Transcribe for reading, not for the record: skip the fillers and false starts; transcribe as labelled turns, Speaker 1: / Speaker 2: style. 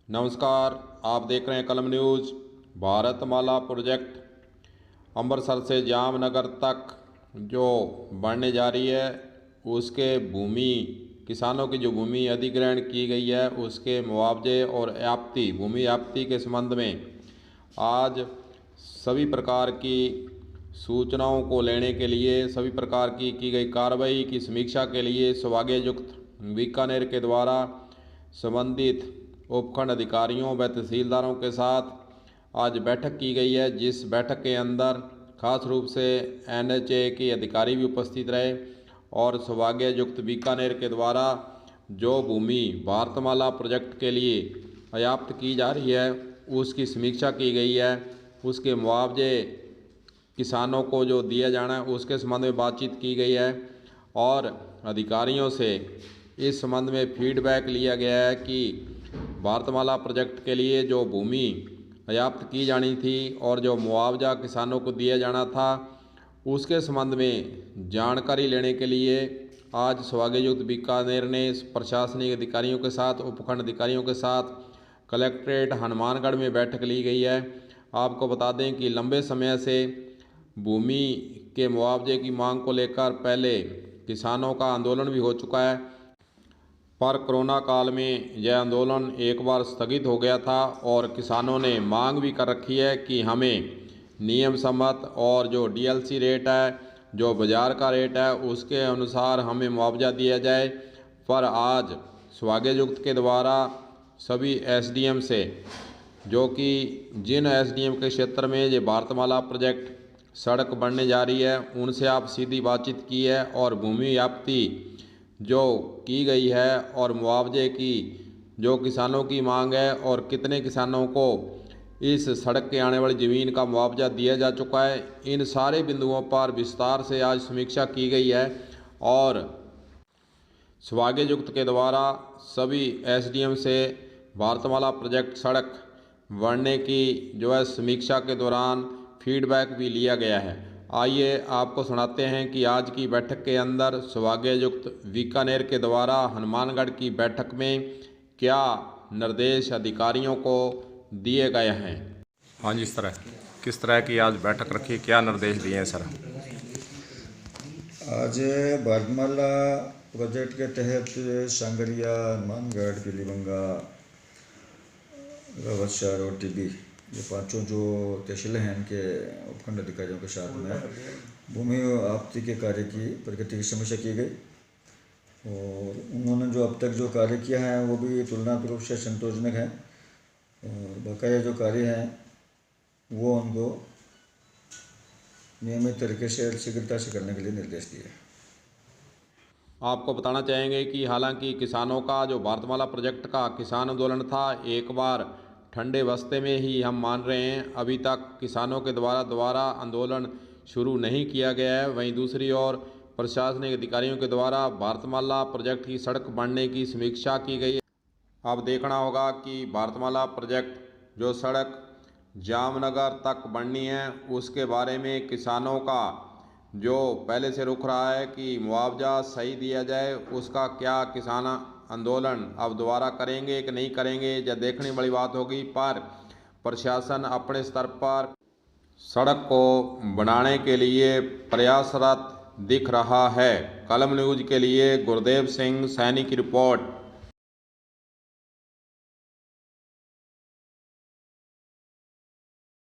Speaker 1: नमस्कार, आप देख रहे हैं कलम न्यूज़। भारतमाला प्रोजेक्ट अमृतसर से जामनगर तक जो बनने जा रही है, उसके भूमि किसानों की जो भूमि अधिग्रहण की गई है उसके मुआवजे और भूमि व्याप्ति के संबंध में आज सभी प्रकार की सूचनाओं को लेने के लिए, सभी प्रकार की गई कार्रवाई की समीक्षा के लिए सौभाग्ययुक्त बीकानेर के द्वारा संबंधित उपखंड अधिकारियों व तहसीलदारों के साथ आज बैठक की गई है, जिस बैठक के अंदर खास रूप से NHA के अधिकारी भी उपस्थित रहे और सौभाग्ययुक्त बीकानेर के द्वारा जो भूमि भारतमाला प्रोजेक्ट के लिए पर्याप्त की जा रही है उसकी समीक्षा की गई है। उसके मुआवजे किसानों को जो दिया जाना है उसके संबंध में बातचीत की गई है और अधिकारियों से इस संबंध में फीडबैक लिया गया है कि भारतमाला प्रोजेक्ट के लिए जो भूमि पर्याप्त की जानी थी और जो मुआवजा किसानों को दिया जाना था उसके संबंध में जानकारी लेने के लिए आज सौभाग्ययुक्त बीकानेर ने प्रशासनिक अधिकारियों के साथ, उपखंड अधिकारियों के साथ कलेक्ट्रेट हनुमानगढ़ में बैठक ली गई है। आपको बता दें कि लंबे समय से भूमि के मुआवजे की मांग को लेकर पहले किसानों का आंदोलन भी हो चुका है, पर कोरोना काल में यह आंदोलन एक बार स्थगित हो गया था और किसानों ने मांग भी कर रखी है कि हमें नियम सम्मत और जो DLC रेट है, जो बाज़ार का रेट है, उसके अनुसार हमें मुआवजा दिया जाए। पर आज सौभाग्ययुक्त के द्वारा सभी SDM से, जो कि जिन SDM के क्षेत्र में ये भारतमाला प्रोजेक्ट सड़क बनने जा रही है, उनसे आप सीधी बातचीत की है और भूमि व्याप्ति जो की गई है और मुआवजे की जो किसानों की मांग है और कितने किसानों को इस सड़क के आने वाली ज़मीन का मुआवजा दिया जा चुका है, इन सारे बिंदुओं पर विस्तार से आज समीक्षा की गई है और सौभाग्ययुक्त के द्वारा सभी SDM से भारतमाला प्रोजेक्ट सड़क बनने की जो है समीक्षा के दौरान फीडबैक भी लिया गया है। आइए आपको सुनाते हैं कि आज की बैठक के अंदर सौभाग्ययुक्त बीकानेर के द्वारा हनुमानगढ़ की बैठक में क्या निर्देश अधिकारियों को दिए गए हैं।
Speaker 2: हाँ जी, किस तरह की आज बैठक रखी, क्या निर्देश दिए हैं सर?
Speaker 3: आज भारतमाला प्रोजेक्ट के तहत सांगरिया, हनुमानगढ़, पीलीबंगा, रवतसर और टिब्बी, ये पांचों जो तहसीलें हैं, इनके उपखंड अधिकारियों के साथ में भूमि व्याप्ति के कार्य की प्रगति की समीक्षा की गई और उन्होंने जो अब तक जो कार्य किया है वो भी तुलनात्मक रूप से संतोषजनक है और बकाया जो कार्य हैं वो उनको नियमित तरीके से शीघ्रता से करने के लिए निर्देश दिए।
Speaker 1: आपको बताना चाहेंगे कि हालांकि किसानों का जो भारतमाला प्रोजेक्ट का किसान आंदोलन था, एक बार ठंडे बस्ते में ही हम मान रहे हैं, अभी तक किसानों के द्वारा दोबारा आंदोलन शुरू नहीं किया गया है। वहीं दूसरी ओर प्रशासनिक अधिकारियों के द्वारा भारतमाला प्रोजेक्ट की सड़क बनने की समीक्षा की गई है। अब देखना होगा कि भारतमाला प्रोजेक्ट जो सड़क जामनगर तक बननी है उसके बारे में किसानों का जो पहले से रुख रहा है कि मुआवजा सही दिया जाए, उसका क्या किसान आंदोलन अब दोबारा करेंगे कि नहीं करेंगे, यह देखने बड़ी बात होगी। पर प्रशासन अपने स्तर पर सड़क को बनाने के लिए प्रयासरत दिख रहा है। कलम न्यूज़ के लिए गुरदेव सिंह सैनी की रिपोर्ट।